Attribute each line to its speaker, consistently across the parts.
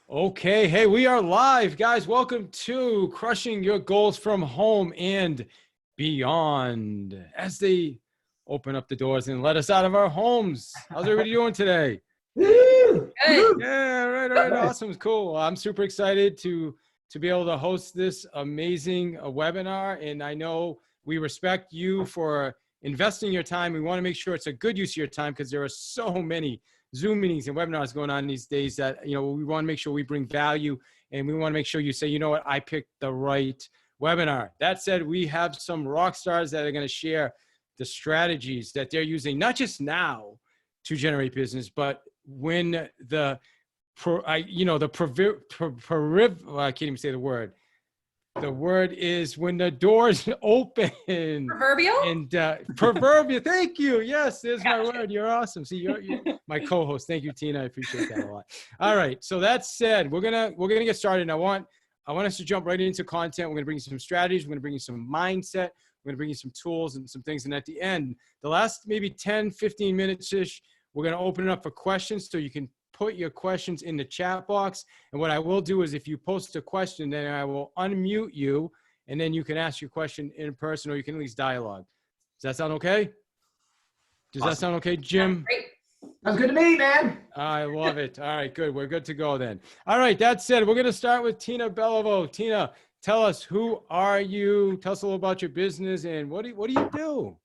Speaker 1: Okay, hey, we are live, guys. Welcome to Crushing Your Goals from Home and Beyond. As they open up the doors and let us out of our homes. How's everybody doing today?
Speaker 2: Good.
Speaker 1: Yeah, right, awesome, cool. I'm super excited to be able to host this amazing webinar, and I know we respect you for investing your time. We want to make sure it's a good use of your time because there are so many Zoom meetings and webinars going on these days that, we want to make sure we bring value, and we want to make sure you say, you know what, I picked the right webinar. That said, we have some rock stars that are going to share the strategies that they're using, not just now to generate business, but when I can't even say the word. The word is when the doors open.
Speaker 2: Proverbial?
Speaker 1: And proverbial. Thank you. Yes, there's my word. You're awesome. See, you're my co-host. Thank you, Tina. I appreciate that a lot. All right. So that said, we're gonna get started. And I want us to jump right into content. We're gonna bring you some strategies. We're gonna bring you some mindset. We're gonna bring you some tools and some things. And at the end, the last maybe 10, 15 minutes-ish, we're gonna open it up for questions so you can put your questions in the chat box. And what I will do is if you post a question, then I will unmute you, and then you can ask your question in person, or you can at least dialogue. Does that sound okay? Does that sound okay, Jim?
Speaker 2: Great.
Speaker 3: Sounds good to me, man.
Speaker 1: I love it. All right, good. We're good to go then. All right, that said, we're going to start with Tina Beliveau. Tina, tell us, who are you? Tell us a little about your business and what do you do?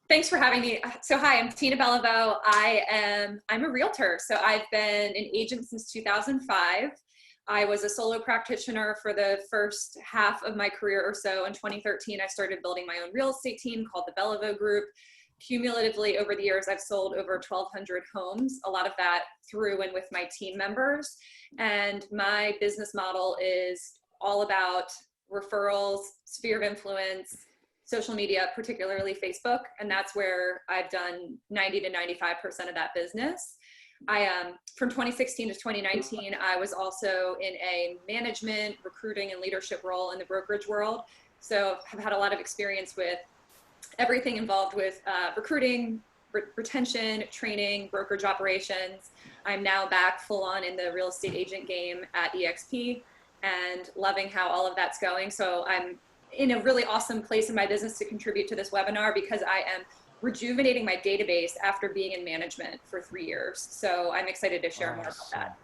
Speaker 2: Thanks for having me. So hi, I'm Tina Beliveau. I'm a realtor. So I've been an agent since 2005. I was a solo practitioner for the first half of my career or so. In 2013, I started building my own real estate team called the Beliveau Group. Cumulatively over the years, I've sold over 1,200 homes, a lot of that through and with my team members. And my business model is all about referrals, sphere of influence, social media, particularly Facebook, and that's where I've done 90 to 95% of that business. From 2016 to 2019, I was also in a management, recruiting, and leadership role in the brokerage world. So I've had a lot of experience with everything involved with recruiting, retention, training, brokerage operations. I'm now back full on in the real estate agent game at EXP and loving how all of that's going. So I'm in a really awesome place in my business to contribute to this webinar because I am rejuvenating my database after being in management for 3 years. So I'm excited to share more about that.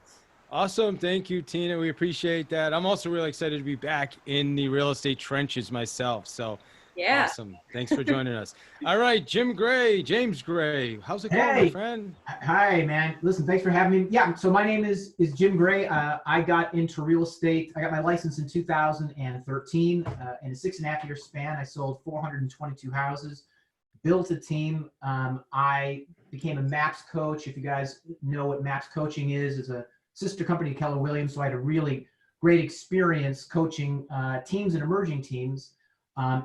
Speaker 1: Awesome. Thank you, Tina. We appreciate that. I'm also really excited to be back in the real estate trenches myself. So
Speaker 2: yeah.
Speaker 1: Awesome. Thanks for joining us. All right, James Gray. How's it going, my friend?
Speaker 3: Hi, man. Listen, thanks for having me. Yeah, so my name is Jim Gray. I got into real estate. I got my license in 2013. In a 6.5-year span, I sold 422 houses, built a team. I became a MAPS coach. If you guys know what MAPS coaching is, it's a sister company to Keller Williams. So I had a really great experience coaching teams and emerging teams.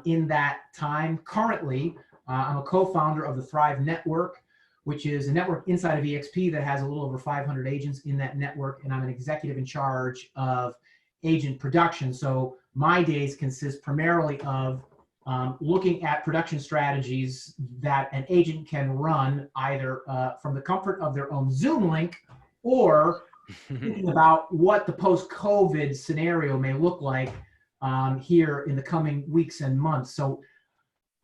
Speaker 3: In that time. Currently, I'm a co-founder of the Thrive Network, which is a network inside of EXP that has a little over 500 agents in that network, and I'm an executive in charge of agent production. So my days consist primarily of looking at production strategies that an agent can run either from the comfort of their own Zoom link or thinking about what the post-COVID scenario may look like here in the coming weeks and months. So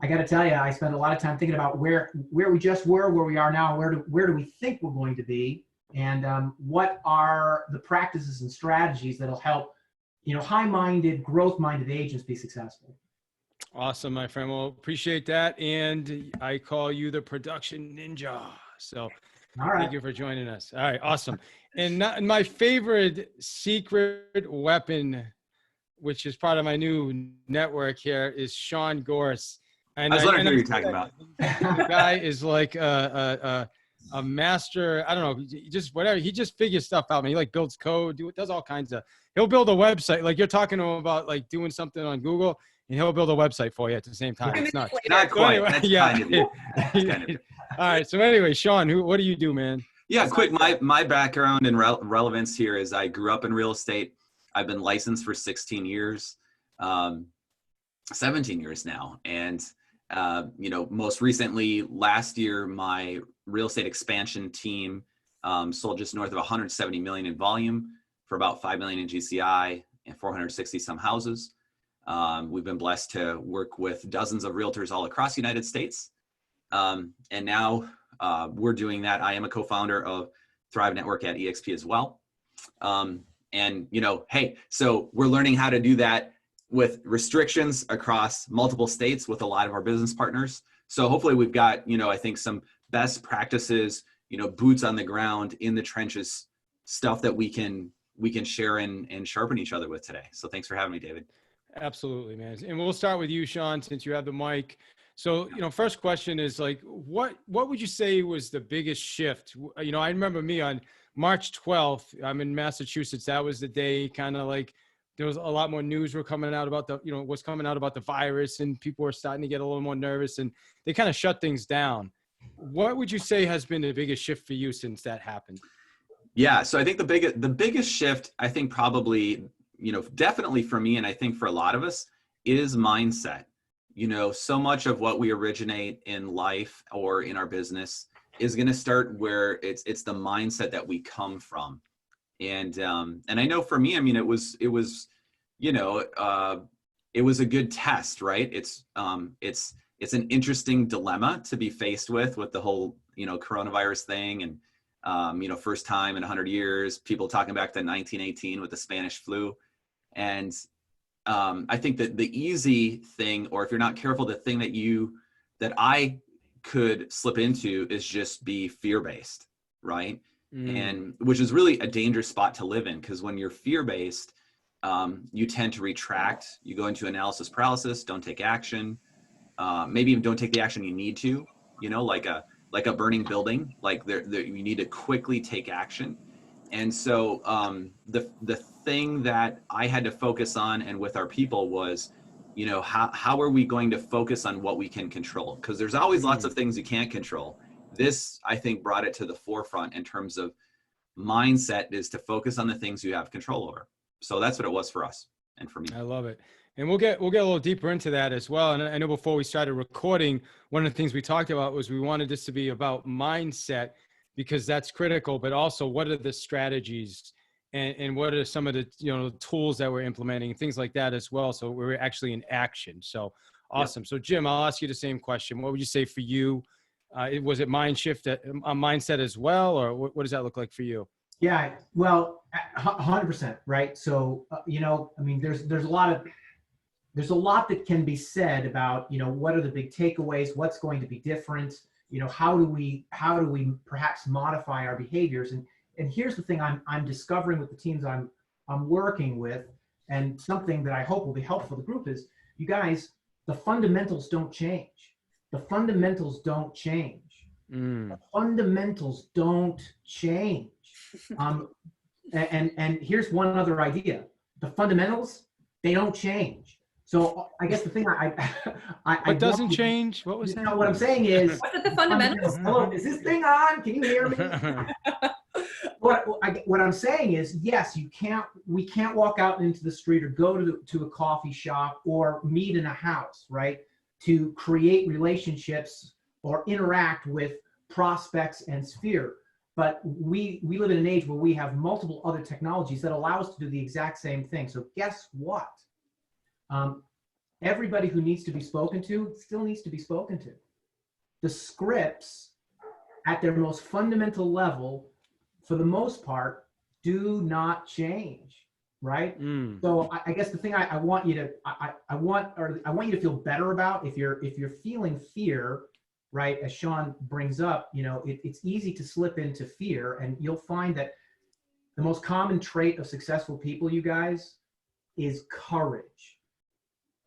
Speaker 3: I got to tell you, I spent a lot of time thinking about where we just were, where we are now, where do we think we're going to be, and what are the practices and strategies that'll help, high-minded, growth-minded agents be successful.
Speaker 1: Awesome, my friend. Well, appreciate that, and I call you the production ninja. So thank you for joining us. All right, awesome. And my favorite secret weapon, which is part of my new network here, is Sean Goerss. And
Speaker 4: I was wondering who you're talking about.
Speaker 1: The guy is like a master. I don't know, just whatever. He just figures stuff out. Man, he like builds code, does all kinds of. He'll build a website. Like you're talking to him about like doing something on Google, and he'll build a website for you at the same time. It's nuts.
Speaker 4: Not quite.
Speaker 1: Anyway,
Speaker 4: That's
Speaker 1: yeah.
Speaker 4: kind of it. That's kind of it.
Speaker 1: All right. So anyway, Sean, what do you do, man?
Speaker 4: Yeah, quick. My background and relevance here is I grew up in real estate. I've been licensed for 16 years, 17 years now. And, most recently last year, my real estate expansion team sold just north of 170 million in volume for about 5 million in GCI and 460 some houses. We've been blessed to work with dozens of realtors all across the United States. And now we're doing that. I am a co-founder of Thrive Network at EXP as well. And, you know, hey, so we're learning how to do that with restrictions across multiple states with a lot of our business partners. So hopefully we've got, you know, I think some best practices, you know, boots on the ground, in the trenches, stuff that we can share and sharpen each other with today. So thanks for having me, David.
Speaker 1: Absolutely, man. And we'll start with you, Sean, since you have the mic. So, you know, first question is like, what would you say was the biggest shift? You know, I remember me on March 12th, I'm in Massachusetts. That was the day kind of like there was a lot more news were coming out about the, you know, what's coming out about the virus, and people were starting to get a little more nervous, and they kind of shut things down. What would you say has been the biggest shift for you since that happened?
Speaker 4: Yeah. So I think the biggest shift, I think probably, you know, definitely for me, and I think for a lot of us, is mindset. You know, so much of what we originate in life or in our business is going to start where it's the mindset that we come from. And I know for me, I mean, it was, you know, it was a good test, right? It's an interesting dilemma to be faced with the whole, you know, coronavirus thing. And, you know, first time in 100 years, people talking back to 1918 with the Spanish flu. And I think that the easy thing, or if you're not careful, the thing that I could slip into is just be fear-based, right? And which is really a dangerous spot to live in, because when you're fear-based, you tend to retract, you go into analysis paralysis, don't take action, maybe even don't take the action you need to, you know, like a burning building, like you need to quickly take action. And so the thing that I had to focus on, and with our people, was, you know, how are we going to focus on what we can control? Because there's always lots of things you can't control. This, I think, brought it to the forefront in terms of mindset, is to focus on the things you have control over. So that's what it was for us and for me.
Speaker 1: I love it. And we'll get a little deeper into that as well. And I know before we started recording, one of the things we talked about was we wanted this to be about mindset, because that's critical, but also what are the strategies and what are some of the, you know, tools that we're implementing, things like that as well. So we're actually in action. So awesome. Yep. So Jim, I'll ask you the same question. What would you say for you? Was it mindset as well, or what does that look like for you?
Speaker 3: Yeah, well, 100%, right? So, you know, I mean, there's a lot that can be said about, you know, what are the big takeaways, what's going to be different, you know, how do we perhaps modify our behaviors? And here's the thing I'm discovering with the teams I'm working with, and something that I hope will be helpful to the group is, you guys, the fundamentals don't change. The fundamentals don't change. The fundamentals don't change. And here's one other idea. The fundamentals, they don't change. So I guess the thing
Speaker 1: what doesn't change? What was that?
Speaker 3: No, what I'm saying is,
Speaker 2: what's it, the fundamentals?
Speaker 3: Hello, is this thing on? Can you hear me? What I'm saying is, yes, we can't walk out into the street or go to a coffee shop or meet in a house, right, to create relationships or interact with prospects and sphere. But we live in an age where we have multiple other technologies that allow us to do the exact same thing. So guess what? Everybody who needs to be spoken to still needs to be spoken to. The scripts at their most fundamental level, for the most part, do not change, right? So I guess the thing I want you to feel better about, if you're feeling fear, right, as Sean brings up, you know, it's easy to slip into fear, and you'll find that the most common trait of successful people, you guys, is courage.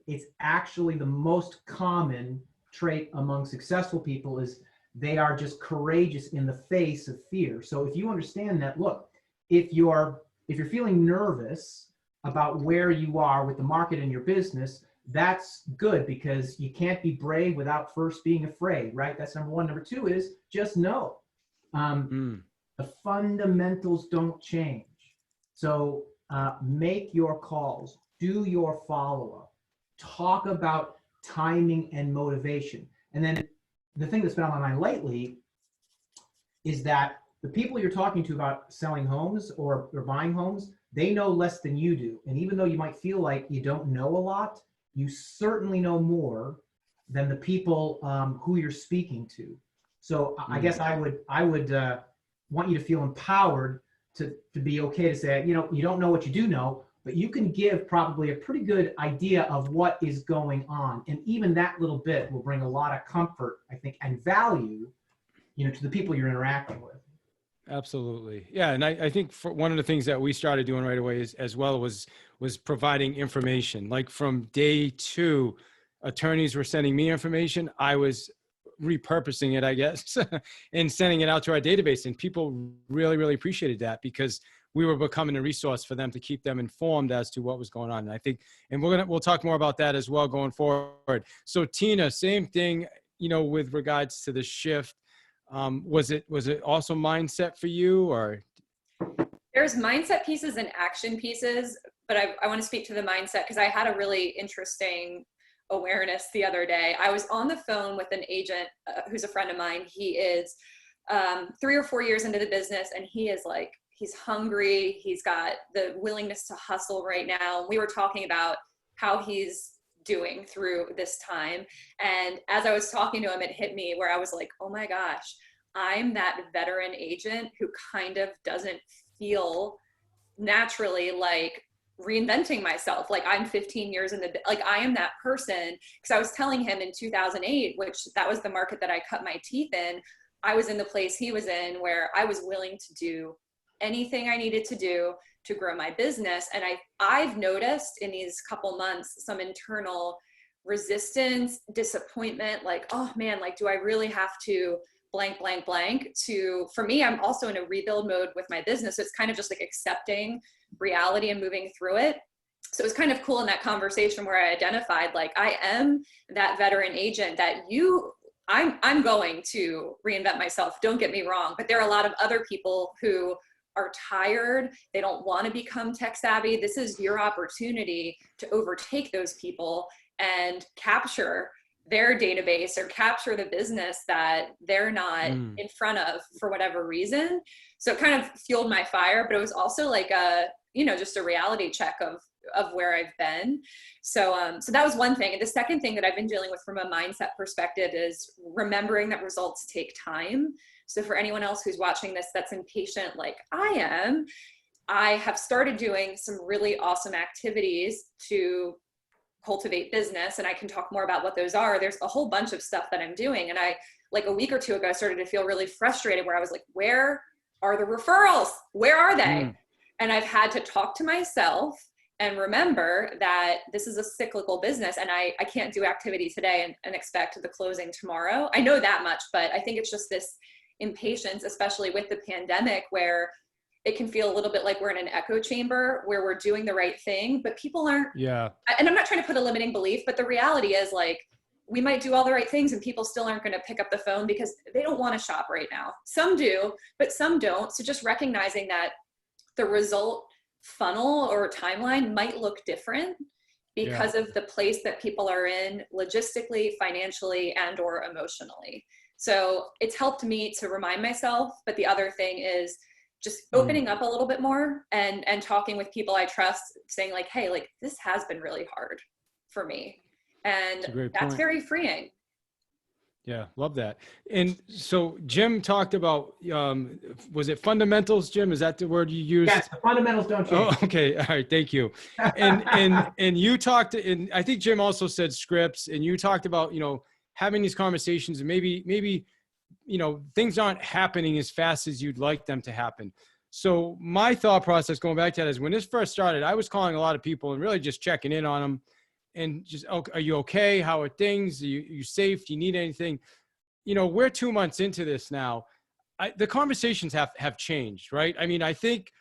Speaker 3: It's actually the most common trait among successful people, is they are just courageous in the face of fear. So if you understand that, look, if you're feeling nervous about where you are with the market and your business, that's good, because you can't be brave without first being afraid, right? That's number one. Number two is just know. The fundamentals don't change. So make your calls, do your follow-up, talk about timing and motivation. And then the thing that's been on my mind lately is that the people you're talking to about selling homes or buying homes, they know less than you do. And even though you might feel like you don't know a lot, you certainly know more than the people who you're speaking to. So I guess I would want you to feel empowered to be okay to say, you know, you don't know what you do know, but you can give probably a pretty good idea of what is going on. And even that little bit will bring a lot of comfort, I think, and value, you know, to the people you're interacting with.
Speaker 1: Absolutely. Yeah. And I think for one of the things that we started doing right away as well was providing information. Like from day 2, attorneys were sending me information. I was repurposing it, I guess, and sending it out to our database. And people really, really appreciated that because we were becoming a resource for them to keep them informed as to what was going on. And I think, and we'll talk more about that as well going forward. So Tina, same thing, you know, with regards to the shift. Was it also mindset for you, or?
Speaker 2: There's mindset pieces and action pieces, but I want to speak to the mindset because I had a really interesting awareness the other day. I was on the phone with an agent who's a friend of mine. He is 3 or 4 years into the business, and he is like, he's hungry. He's got the willingness to hustle right now. We were talking about how he's doing through this time. And as I was talking to him, it hit me where I was like, oh my gosh, I'm that veteran agent who kind of doesn't feel naturally like reinventing myself. Like I'm 15 years in like I am that person. Because I was telling him in 2008, which that was the market that I cut my teeth in, I was in the place he was in where I was willing to do anything I needed to do to grow my business. And I've noticed in these couple months some internal resistance, disappointment, like, oh man, like, do I really have to blank, blank, blank to, for me, I'm also in a rebuild mode with my business. So it's kind of just like accepting reality and moving through it. So it was kind of cool in that conversation where I identified, like, I am that veteran agent that I'm going to reinvent myself. Don't get me wrong, but there are a lot of other people who are tired. They don't want to become tech savvy. This is your opportunity to overtake those people and capture their database or capture the business that they're not in front of for whatever reason. So it kind of fueled my fire, but it was also like a, you know, just a reality check of where I've been. So that was one thing. And the second thing that I've been dealing with from a mindset perspective is remembering that results take time. So for anyone else who's watching this that's impatient like I am, I have started doing some really awesome activities to cultivate business. And I can talk more about what those are. There's a whole bunch of stuff that I'm doing. And I, like a week or two ago, started to feel really frustrated where I was like, where are the referrals? Where are they? And I've had to talk to myself and remember that this is a cyclical business and I can't do activity today and expect the closing tomorrow. I know that much, but I think it's just this impatience, especially with the pandemic, where it can feel a little bit like we're in an echo chamber where we're doing the right thing, but people aren't. Yeah. And I'm not trying to put a limiting belief, but the reality is, like, we might do all the right things and people still aren't going to pick up the phone because they don't want to shop right now. Some do, but some don't. So just recognizing that the result funnel or timeline might look different because of the place that people are in logistically, financially, and or emotionally. So it's helped me to remind myself, but the other thing is just opening up a little bit more and talking with people I trust, saying like, hey, like, this has been really hard for me. And that's very freeing.
Speaker 1: Yeah, love that. And so Jim talked about, was it fundamentals, Jim? Is that the word you used?
Speaker 3: Yes, the fundamentals don't change.
Speaker 1: Oh, okay. All right. Thank you. And you talked, and I think Jim also said scripts, and you talked about, you know, having these conversations and maybe, you know, things aren't happening as fast as you'd like them to happen. So my thought process going back to that is when this first started, I was calling a lot of people and really just checking in on them and just, oh, are you okay? How are things? Are you safe? Do you need anything? You know, we're 2 months into this now. The conversations have changed, right? I mean, I think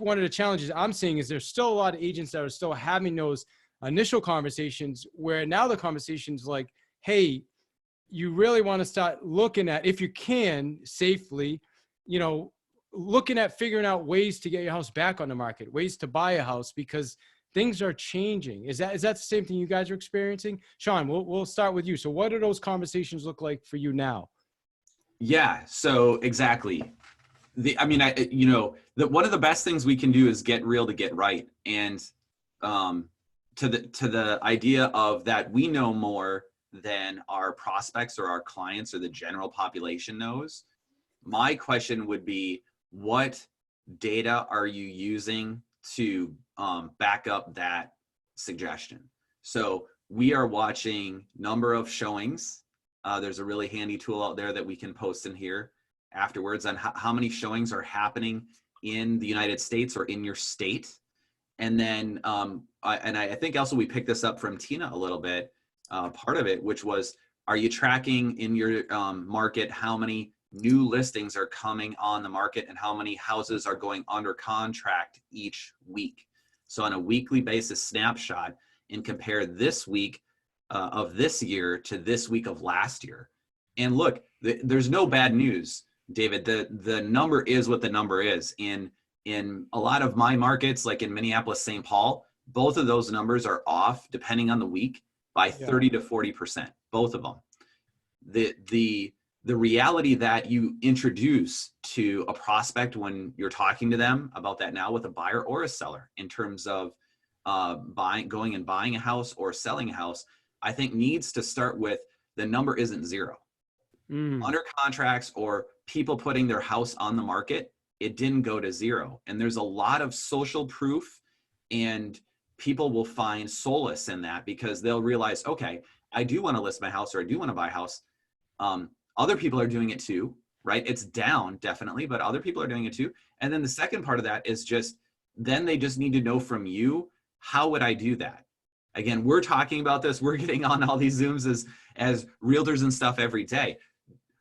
Speaker 1: one of the challenges I'm seeing is there's still a lot of agents that are still having those initial conversations where now the conversation's like, hey, you really want to start looking at, if you can safely, you know, looking at figuring out ways to get your house back on the market, ways to buy a house, because things are changing. Is that the same thing you guys are experiencing? Sean, we'll start with you. So what do those conversations look like for you now?
Speaker 4: Yeah, so exactly. one of the best things we can do is get real to get right. And to the idea of that we know more than our prospects or our clients or the general population knows. My question would be, what data are you using to back up that suggestion? So we are watching number of showings. There's a really handy tool out there that we can post in here afterwards on how many showings are happening in the United States or in your state. And then, I think also we picked this up from Tina a little bit, part of it, which was, are you tracking in your market how many new listings are coming on the market and how many houses are going under contract each week? So on a weekly basis snapshot, and compare this week of this year to this week of last year. And look, there's no bad news, David. The number is what the number is. In a lot of my markets, like in Minneapolis, St. Paul, both of those numbers are off depending on the week by 30 to 40%, both of them. The reality that you introduce to a prospect when you're talking to them about that now with a buyer or a seller in terms of going and buying a house or selling a house, I think needs to start with the number isn't zero. Under contracts or people putting their house on the market, it didn't go to zero. And there's a lot of social proof, and people will find solace in that because they'll realize, okay, I do want to list my house or I do want to buy a house. Other people are doing it too, right? It's down definitely, but other people are doing it too. And then the second part of that is then they just need to know from you, how would I do that? Again, we're talking about this. We're getting on all these Zooms as realtors and stuff every day.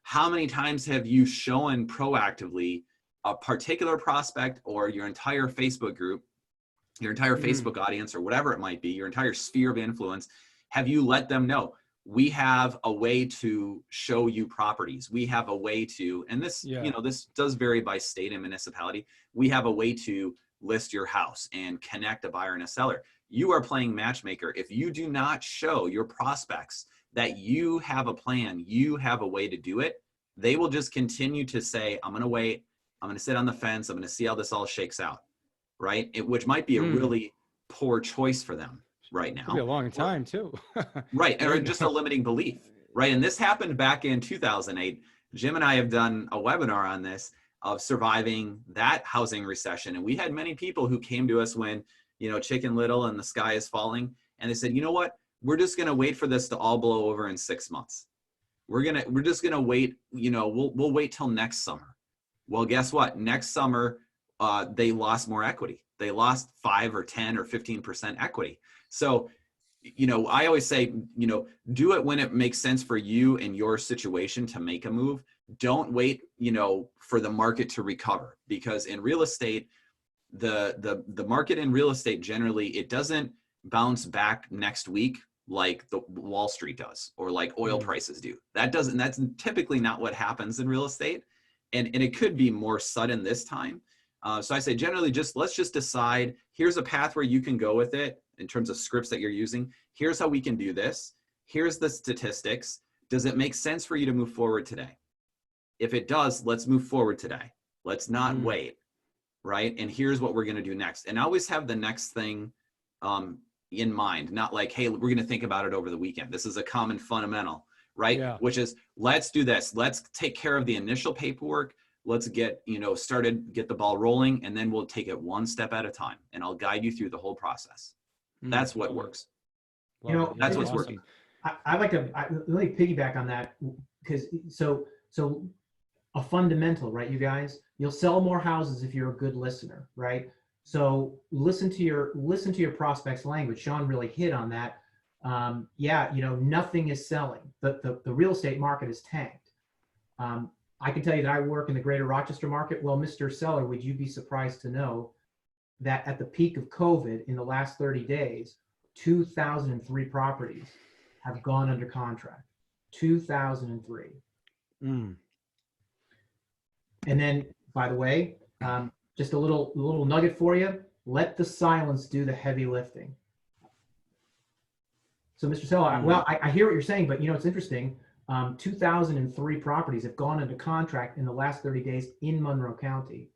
Speaker 4: How many times have you shown proactively a particular prospect or your entire Facebook group, your entire Facebook audience, or whatever it might be, your entire sphere of influence? Have you let them know, we have a way to show you properties. We have a way to, and this, this does vary by state and municipality. We have a way to list your house and connect a buyer and a seller. You are playing matchmaker. If you do not show your prospects that you have a plan, you have a way to do it, they will just continue to say, I'm going to wait. I'm going to sit on the fence. I'm going to see how this all shakes out, right? Which might be a really poor choice for them right now.
Speaker 1: It'll be a long time too.
Speaker 4: Right, or just a limiting belief, right? And this happened back in 2008. Jim and I have done a webinar on this, of surviving that housing recession. And we had many people who came to us when, Chicken Little and the sky is falling. And they said, you know what, we're just going to wait for this to all blow over in 6 months. We're just going to wait, we'll wait till next summer. Well, guess what? Next summer, they lost more equity. They lost 5 or 10 or 15% equity. So, I always say, do it when it makes sense for you and your situation to make a move. Don't wait, for the market to recover, because in real estate, the market in real estate, generally, it doesn't bounce back next week like the Wall Street does, or like oil prices do. That's typically not what happens in real estate. And it could be more sudden this time. So I say, generally, let's just decide, here's a path where you can go with it in terms of scripts that you're using. Here's how we can do this. Here's the statistics. Does it make sense for you to move forward today? If it does, let's move forward today. Let's not wait, right? And here's what we're going to do next. And always have the next thing in mind, not like, hey, we're going to think about it over the weekend. This is a common fundamental, right? Yeah. Which is, let's do this. Let's take care of the initial paperwork. Let's get, started, get the ball rolling, and then we'll take it one step at a time. And I'll guide you through the whole process. That's what works. That's what's working.
Speaker 3: I like to really piggyback on that, because so a fundamental, right, you guys? You'll sell more houses if you're a good listener, right? So listen to your prospects' language. Sean really hit on that. Nothing is selling. The real estate market is tanked. I can tell you that I work in the greater Rochester market. Well, Mr. Seller, would you be surprised to know that at the peak of COVID, in the last 30 days, 2,003 properties have gone under contract. 2,003. And then, by the way, just a little nugget for you. Let the silence do the heavy lifting. So, Mr. Seller, well, I hear what you're saying, but it's interesting. 2003 properties have gone into contract in the last 30 days in Monroe County.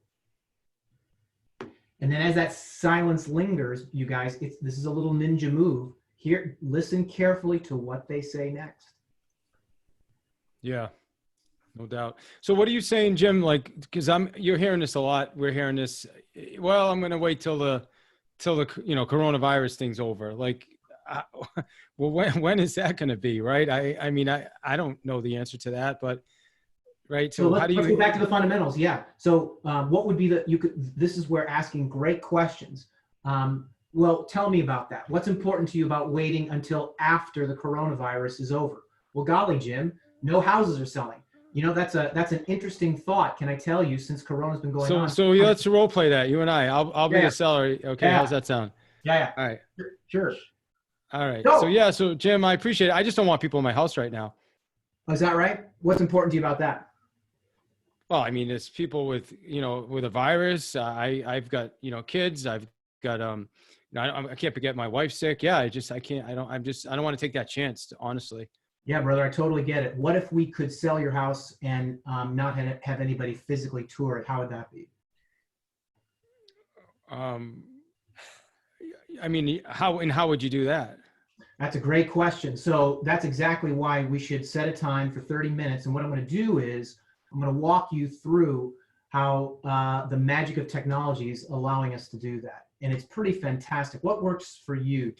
Speaker 3: And then as that silence lingers, you guys, this is a little ninja move. Here, listen carefully to what they say next.
Speaker 1: Yeah, no doubt. So what are you saying, Jim? Like, because you're hearing this a lot. We're hearing this. Well, I'm going to wait till the coronavirus thing's over. Like, well, when is that going to be? Right. I mean, I don't know the answer to that, but right. So
Speaker 3: let's go back to the fundamentals. Yeah. So what would be this is where asking great questions. Well, tell me about that. What's important to you about waiting until after the coronavirus is over? Well, golly, Jim, no houses are selling. You know, that's an interesting thought. Can I tell you, since Corona's been going on? So
Speaker 1: let's role play that, you and I. I'll be the seller. Okay, how's that sound?
Speaker 3: Yeah.
Speaker 1: All right.
Speaker 3: Sure.
Speaker 1: All right. So Jim, I appreciate it. I just don't want people in my house right now.
Speaker 3: Oh, is that right? What's important to you about that?
Speaker 1: Well, I mean, it's people with a virus. I've got, kids. I've got, I can't forget my wife's sick. Yeah, I don't want to take that chance, honestly.
Speaker 3: Yeah, brother, I totally get it. What if we could sell your house and not have anybody physically tour it? How would that be?
Speaker 1: I mean, how would you do that?
Speaker 3: That's a great question. So that's exactly why we should set a time for 30 minutes. And what I'm going to do is I'm going to walk you through how the magic of technology is allowing us to do that. And it's pretty fantastic. What works for you?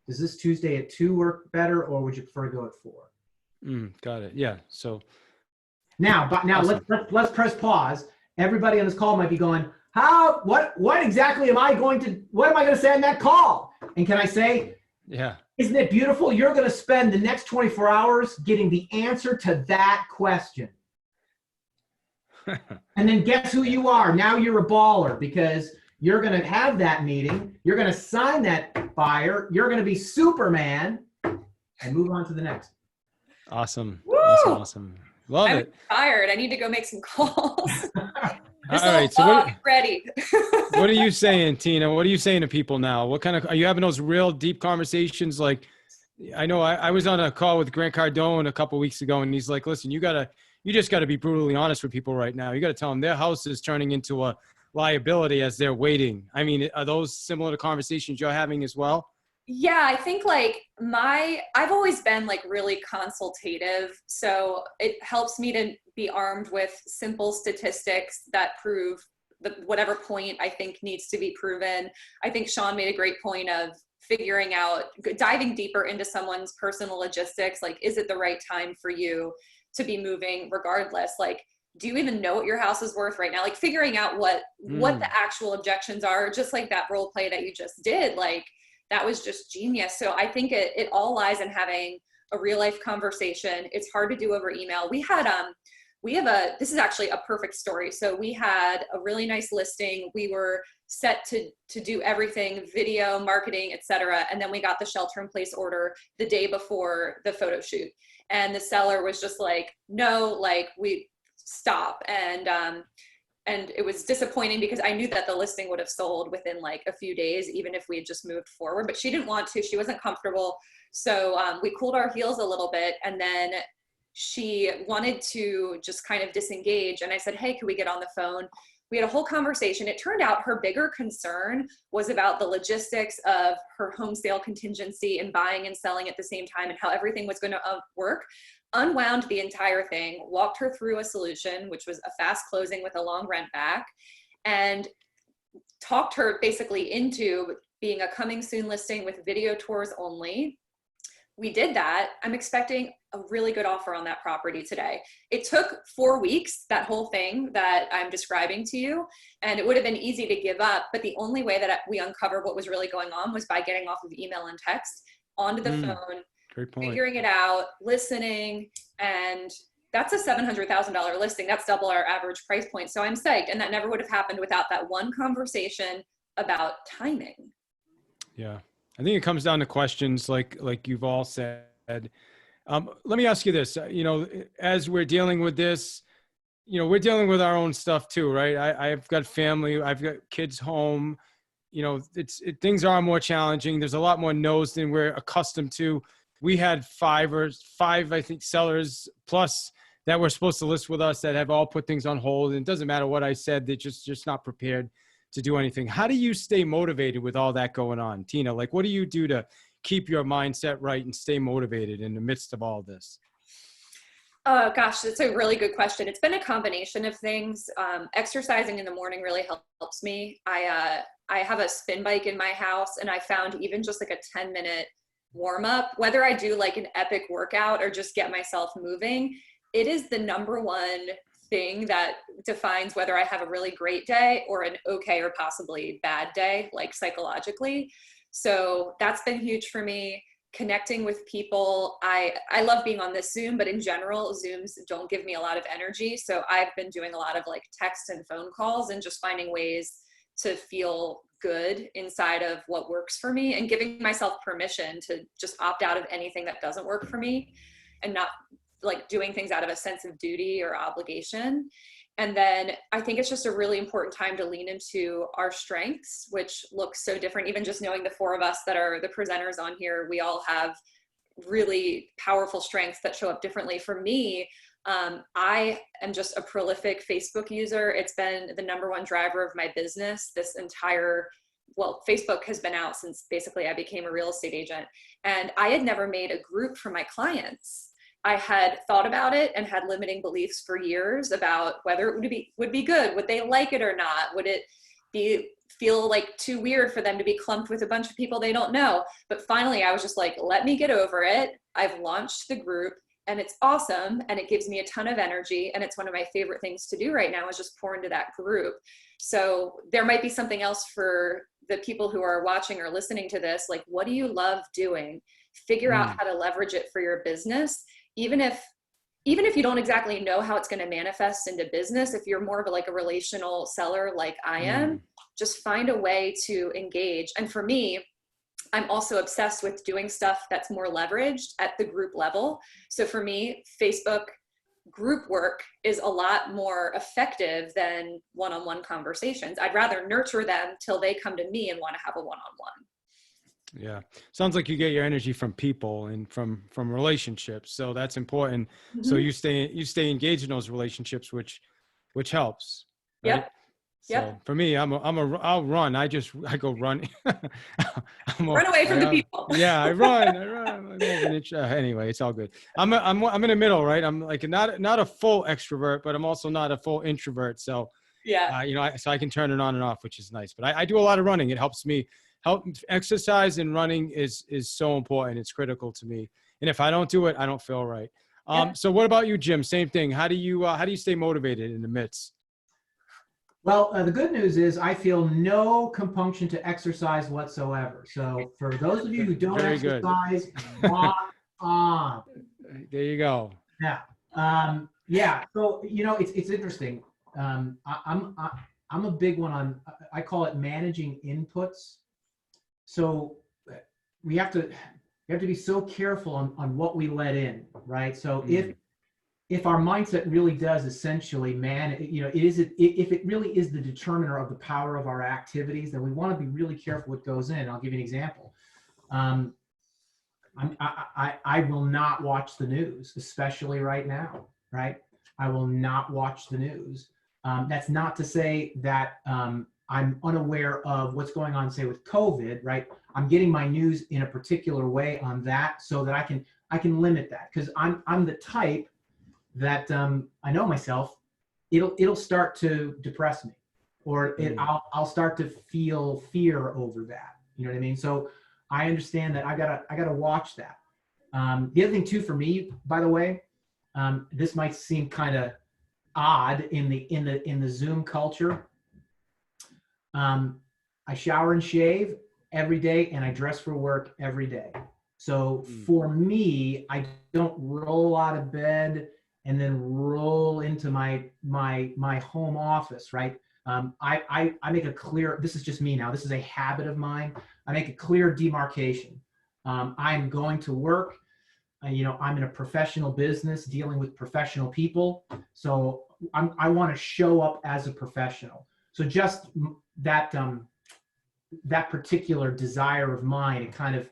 Speaker 3: Does this Tuesday at 2 work better, or would you prefer to go at 4?
Speaker 1: Got it. Yeah. So
Speaker 3: now awesome. let's press pause. Everybody on this call might be going, what exactly am I going to say on that call? And can I say,
Speaker 1: yeah,
Speaker 3: isn't it beautiful? You're going to spend the next 24 hours getting the answer to that question. And then guess who you are? Now you're a baller, because you're going to have that meeting. You're going to sign that buyer. You're going to be Superman and move on to the next.
Speaker 1: Awesome.
Speaker 2: Woo!
Speaker 1: Awesome. Love it.
Speaker 2: I'm tired. I need to go make some calls.
Speaker 1: All right. So
Speaker 2: ready.
Speaker 1: What are you saying, Tina? What are you saying to people now? Are you having those real deep conversations? Like, I know I was on a call with Grant Cardone a couple of weeks ago, and he's like, listen, you just got to be brutally honest with people right now. You got to tell them their house is turning into a liability as they're waiting. I mean, are those similar to conversations you're having as well?
Speaker 2: Yeah, I think I've always been really consultative. So it helps me to be armed with simple statistics that prove whatever point I think needs to be proven. I think Sean made a great point of figuring out, diving deeper into someone's personal logistics. Like, is it the right time for you to be moving regardless? Like, do you even know what your house is worth right now? Like, figuring out what the actual objections are, just like that role play that you just did. Like, that was just genius. So I think it all lies in having a real life conversation. It's hard to do over email. This is actually a perfect story. So we had a really nice listing. We were set to do everything, video, marketing, etc. And then we got the shelter in place order the day before the photo shoot. And the seller was just like, no, we stop. And it was disappointing because I knew that the listing would have sold within a few days, even if we had just moved forward, but she didn't want to. She wasn't comfortable. So we cooled our heels a little bit, and then she wanted to just kind of disengage. And I said, hey, can we get on the phone? We had a whole conversation. It turned out her bigger concern was about the logistics of her home sale contingency and buying and selling at the same time and how everything was going to work. Unwound the entire thing, walked her through a solution, which was a fast closing with a long rent back, and talked her basically into being a coming soon listing with video tours only. We did that. I'm expecting a really good offer on that property today. It took 4 weeks, that whole thing that I'm describing to you, and it would have been easy to give up, but the only way that we uncovered what was really going on was by getting off of email and text onto the phone, figuring it out, listening, and that's a $700,000 listing. That's double our average price point. So I'm psyched. And that never would have happened without that one conversation about timing.
Speaker 1: Yeah. I think it comes down to questions like you've all said. Let me ask you this, as we're dealing with this, we're dealing with our own stuff too, right? I've got family, I've got kids home, things are more challenging. There's a lot more no's than we're accustomed to. we had five, I think, sellers plus that were supposed to list with us that have all put things on hold. And it doesn't matter what I said, they're just not prepared to do anything. How do you stay motivated with all that going on, Tina? Like, what do you do to keep your mindset right and stay motivated in the midst of all this?
Speaker 2: Oh gosh, that's a really good question. It's been a combination of things. Exercising in the morning really helps me. I have a spin bike in my house, and I found even just like a 10-minute warm up, whether I do like an epic workout or just get myself moving, it is the number one thing that defines whether I have a really great day or an okay or possibly bad day, like psychologically. So that's been huge for me. Connecting with people. I love being on this Zoom, but in general, Zooms don't give me a lot of energy. So I've been doing a lot of like text and phone calls and just finding ways to feel good inside of what works for me and giving myself permission to just opt out of anything that doesn't work for me and not like doing things out of a sense of duty or obligation. And then I think it's just a really important time to lean into our strengths, which looks so different. Even just knowing the four of us that are the presenters on here, we all have really powerful strengths that show up differently. For me, I am just a prolific Facebook user. It's been the number one driver of my business this entire, well, Facebook has been out since basically I became a real estate agent. And I had never made a group for my clients. I had thought about it and had limiting beliefs for years about whether it would be good. Would they like it or not? Would it feel like too weird for them to be clumped with a bunch of people they don't know? But finally, I was just like, let me get over it. I've launched the group and it's awesome. And it gives me a ton of energy. And it's one of my favorite things to do right now is just pour into that group. So there might be something else for the people who are watching or listening to this. Like, what do you love doing? Figure out how to leverage it for your business. Even if you don't exactly know how it's going to manifest into business, if you're more of like a relational seller like I am, just find a way to engage. And for me, I'm also obsessed with doing stuff that's more leveraged at the group level. So for me, Facebook group work is a lot more effective than one-on-one conversations. I'd rather nurture them till they come to me and want to have a one-on-one.
Speaker 1: Yeah. Sounds like you get your energy from people and from relationships. So that's important. Mm-hmm. So you stay engaged in those relationships, which helps. Right?
Speaker 2: Yep.
Speaker 1: So
Speaker 2: yep.
Speaker 1: For me, I'll run. I go run.
Speaker 2: Run away from the people.
Speaker 1: Yeah, I run. Anyway, it's all good. I'm in the middle, right? I'm like not a full extrovert, but I'm also not a full introvert. So
Speaker 2: yeah,
Speaker 1: so I can turn it on and off, which is nice. But I do a lot of running. It helps me. Exercise and running is so important. It's critical to me. And if I don't do it, I don't feel right. So what about you, Jim? Same thing. How do you stay motivated in the midst?
Speaker 3: Well, the good news is I feel no compunction to exercise whatsoever. So for those of you who don't exercise, walk on.
Speaker 1: There you go.
Speaker 3: Yeah. Yeah. So, it's interesting. I'm a big one on, I call it managing inputs. So we have to be so careful on what we let in, right? So if our mindset really does essentially if it really is the determiner of the power of our activities, then we want to be really careful what goes in. I'll give you an example. I will not watch the news, especially right now, right? I will not watch the news. That's not to say that I'm unaware of what's going on, say with COVID, right? I'm getting my news in a particular way on that so that I can limit that, because I'm the type that I know myself. It'll start to depress me, or I'll start to feel fear over that. You know what I mean? So I understand that I gotta watch that. The other thing too for me, by the way, this might seem kind of odd in the Zoom culture. I shower and shave every day, and I dress for work every day. So for me, I don't roll out of bed and then roll into my home office, right? I make a clear, this is just me now, this is a habit of mine. I make a clear demarcation. I'm going to work. I'm in a professional business dealing with professional people. So I want to show up as a professional. So just that particular desire of mine, it kind of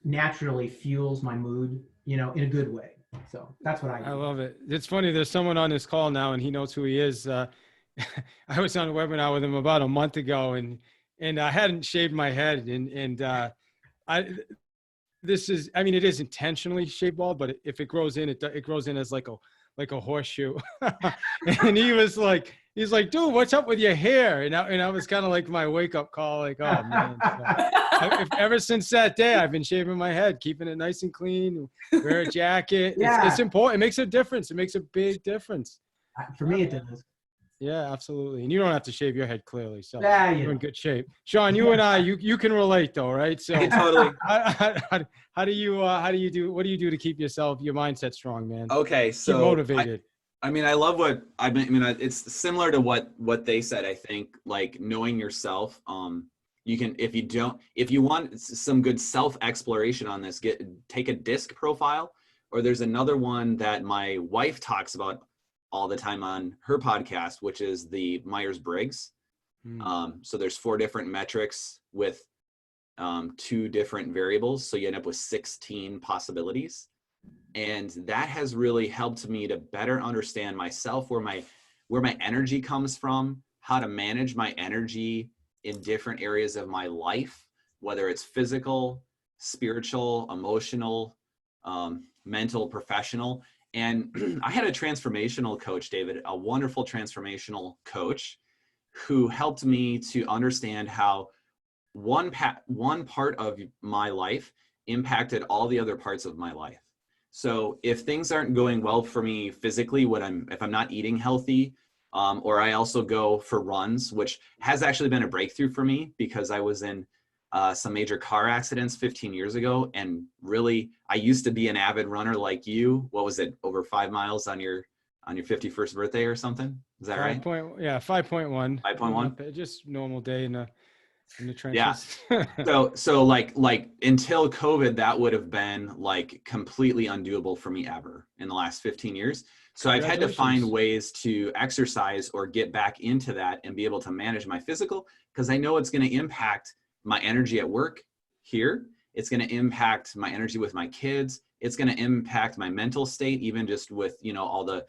Speaker 3: naturally fuels my mood, in a good way. So that's what I do.
Speaker 1: I love it. It's funny. There's someone on this call now, and he knows who he is. I was on a webinar with him about a month ago, and I hadn't shaved my head, and it is intentionally shaved bald, but if it grows in, it grows in as like a horseshoe. And he's like, dude, what's up with your hair? And I was kind of like my wake up call, like, oh man. So, ever since that day, I've been shaving my head, keeping it nice and clean, wear a jacket.
Speaker 3: Yeah.
Speaker 1: It's important. It makes a difference. It makes a big difference.
Speaker 3: For me, it does.
Speaker 1: Yeah, absolutely. And you don't have to shave your head clearly. So
Speaker 3: Yeah,
Speaker 1: you're in good shape. Sean, you and I, you can relate though, right? So
Speaker 4: Totally.
Speaker 1: what do you do to keep your mindset strong, man?
Speaker 4: Okay. So
Speaker 1: keep motivated.
Speaker 4: I love it's similar to what they said. I think like knowing yourself, you can, if you want some good self-exploration on this, take a disc profile, or there's another one that my wife talks about all the time on her podcast, which is the Myers-Briggs. So there's 4 different metrics with 2 different variables. So you end up with 16 possibilities. And that has really helped me to better understand myself, where my energy comes from, how to manage my energy in different areas of my life, whether it's physical, spiritual, emotional, mental, professional. And I had a transformational coach, David, a wonderful transformational coach who helped me to understand how one part of my life impacted all the other parts of my life. So if things aren't going well for me physically, if I'm not eating healthy, or I also go for runs, which has actually been a breakthrough for me because I was in some major car accidents 15 years ago. And really, I used to be an avid runner like you. What was it? Over 5 miles on your 51st birthday or something? Is that right?
Speaker 1: 5.1.
Speaker 4: 5.1.
Speaker 1: Just normal day in the trenches.
Speaker 4: Yeah. So like until COVID, that would have been like completely undoable for me ever in the last 15 years. So I've had to find ways to exercise or get back into that and be able to manage my physical, because I know it's going to impact my energy at work here. It's going to impact my energy with my kids. It's going to impact my mental state, even just with, all the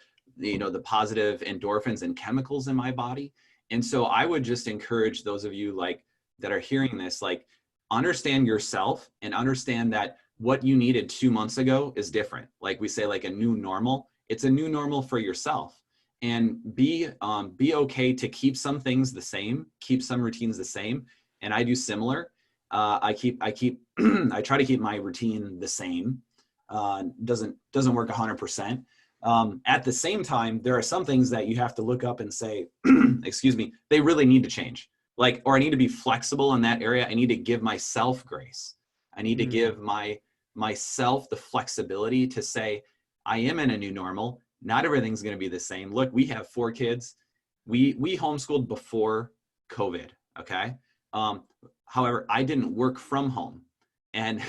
Speaker 4: positive endorphins and chemicals in my body. And so I would just encourage those of you that are hearing this, understand yourself and understand that what you needed 2 months ago is different. Like we say, like a new normal, it's a new normal for yourself. And be okay to keep some things the same, keep some routines the same. And I do similar. I try to keep my routine the same. Doesn't work 100%. At the same time, there are some things that you have to look up and say, excuse me, they really need to change. Or I need to be flexible in that area. I need to give myself grace. I need to give myself the flexibility to say, I am in a new normal. Not everything's going to be the same. Look, we have 4 kids. We homeschooled before COVID. Okay. However, I didn't work from home. And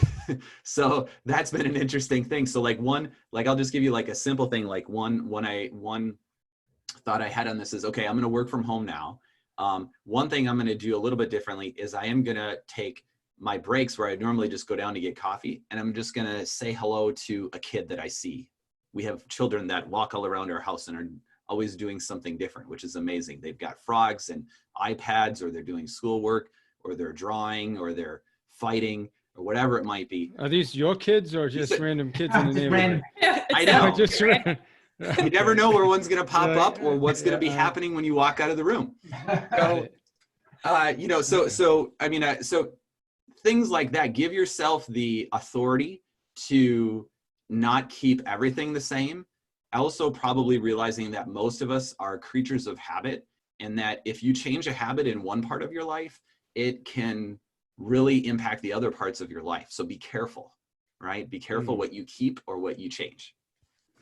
Speaker 4: so that's been an interesting thing. So I'll just give you a simple thing. One thought I had on this is, okay, I'm going to work from home now. One thing I'm going to do a little bit differently is I am going to take my breaks where I normally just go down to get coffee, and I'm just going to say hello to a kid that I see. We have children that walk all around our house and are always doing something different, which is amazing. They've got frogs and iPads, or they're doing schoolwork, or they're drawing, or they're fighting, or whatever it might be.
Speaker 1: Are these your kids or just random kids in the neighborhood?
Speaker 4: I know.
Speaker 1: Just
Speaker 4: you never know where one's going to pop up or what's going to be happening when you walk out of the room. So things like that, give yourself the authority to not keep everything the same. Also probably realizing that most of us are creatures of habit, and that if you change a habit in one part of your life, it can really impact the other parts of your life. So be careful, right? Be careful what you keep or what you change.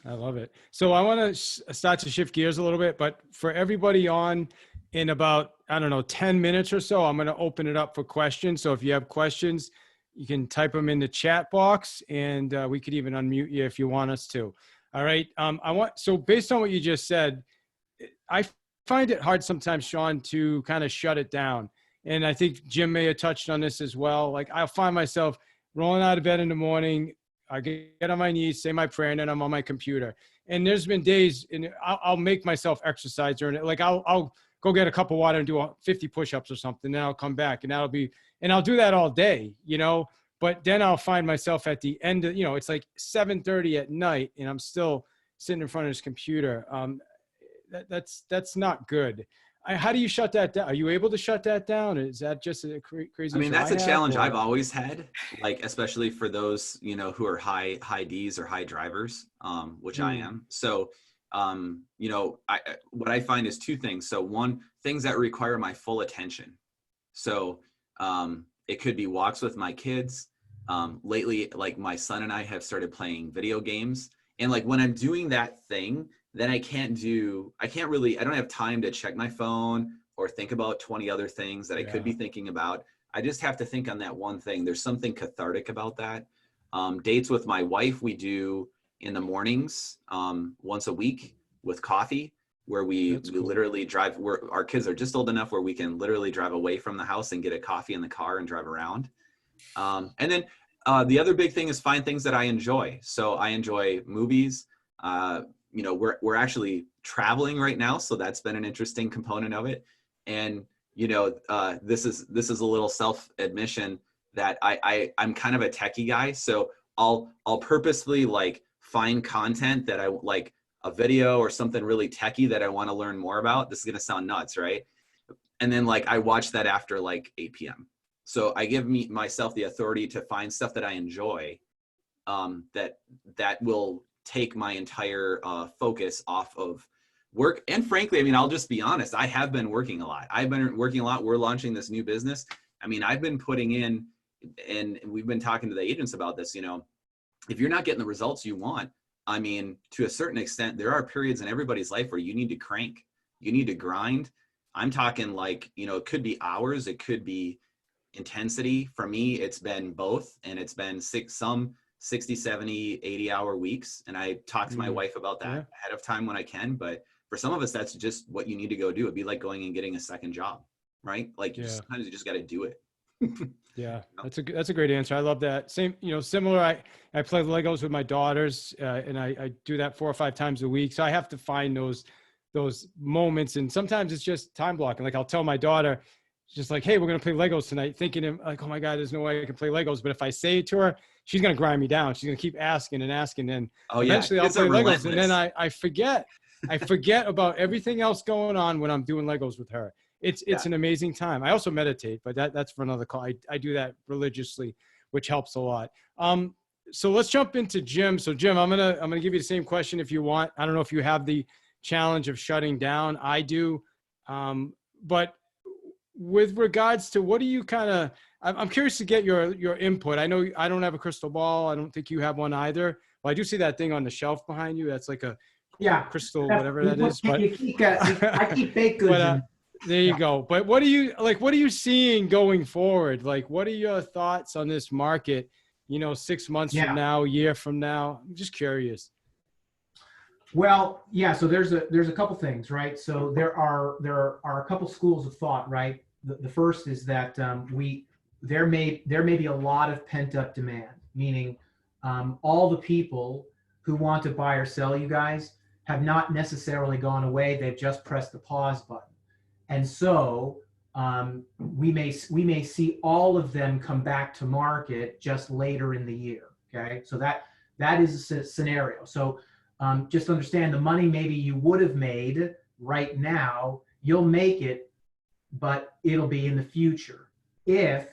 Speaker 1: I love it. So I want to start to shift gears a little bit, but for everybody on in about, 10 minutes or so, I'm going to open it up for questions. So if you have questions, you can type them in the chat box, and we could even unmute you if you want us to. All right. So based on what you just said, I find it hard sometimes, Sean, to kind of shut it down. And I think Jim may have touched on this as well. I'll find myself rolling out of bed in the morning. I get on my knees, say my prayer, and then I'm on my computer. And there's been days, and I'll make myself exercise during it. Like I'll go get a cup of water and do 50 push-ups or something. Then I'll come back, and I'll do that all day, you know. But then I'll find myself at the end of, you know, it's like 7:30 at night, and I'm still sitting in front of this computer. That's not good. How do you shut that down? Are you able to shut that down? Is that just a crazy?
Speaker 4: I mean, that's a challenge I've always had, like, especially for those, you know, who are high Ds or high drivers, which I am. So, you know, what I find is two things. So one, things that require my full attention. So it could be walks with my kids. Lately, like my son and I have started playing video games. And like when I'm doing that thing, then I don't have time to check my phone or think about 20 other things that I could be thinking about. I just have to think on that one thing. There's something cathartic about that. Dates with my wife, we do in the mornings, once a week with coffee, where we literally drive, where our kids are just old enough where we can literally drive away from the house and get a coffee in the car and drive around. And then the other big thing is find things that I enjoy. So I enjoy movies. You know, we're actually traveling right now, so that's been an interesting component of it. And you know, this is a little self-admission that I'm kind of a techie guy, so I'll purposely like find content that I like, a video or something really techie that I want to learn more about. This is gonna sound nuts, right? And then like I watch that after like 8 p.m. So I give myself the authority to find stuff that I enjoy, that will take my entire focus off of work. And frankly, I mean, I'll just be honest, I have been working a lot. I've been working a lot. We're launching this new business. I mean, I've been putting in, and we've been talking to the agents about this, you know, if you're not getting the results you want, I mean, to a certain extent, there are periods in everybody's life where you need to crank, you need to grind. I'm talking like, you know, it could be hours, it could be intensity. For me, it's been both, and it's been 60, 70, 80-hour weeks. And I talk to my wife about that ahead of time when I can. But for some of us, that's just what you need to go do. It'd be like going and getting a second job, right? Like sometimes you just got to do it.
Speaker 1: Yeah, that's a great answer. I love that. Same, you know, similar. I play Legos with my daughters, and I do that 4 or 5 times a week. So I have to find those moments, and sometimes it's just time blocking. Like I'll tell my daughter, just like, hey, we're going to play Legos tonight, thinking like, oh my God, there's no way I can play Legos. But if I say it to her, she's going to grind me down. She's going to keep asking and asking. And eventually I'll play Legos. And then I forget about everything else going on when I'm doing Legos with her. It's an amazing time. I also meditate, but that's for another call. I do that religiously, which helps a lot. So let's jump into Jim. So Jim, I'm going to give you the same question if you want. I don't know if you have the challenge of shutting down. I do. But with regards to what do you I'm curious to get your input. I know I don't have a crystal ball. I don't think you have one either. Well, I do see that thing on the shelf behind you. That's like a crystal, whatever that is. But
Speaker 3: I keep baked goods.
Speaker 1: But, there you go. But what are you seeing going forward? Like, what are your thoughts on this market, you know, 6 months from now, a year from now? I'm just curious.
Speaker 3: Well, yeah. So there's a couple things, right? So there are a couple schools of thought, right? The first is that there may be a lot of pent up demand, meaning all the people who want to buy or sell you guys have not necessarily gone away. They've just pressed the pause button, and so we may see all of them come back to market just later in the year. Okay, so that is a scenario. So just understand the money maybe you would have made right now, you'll make it, but it'll be in the future if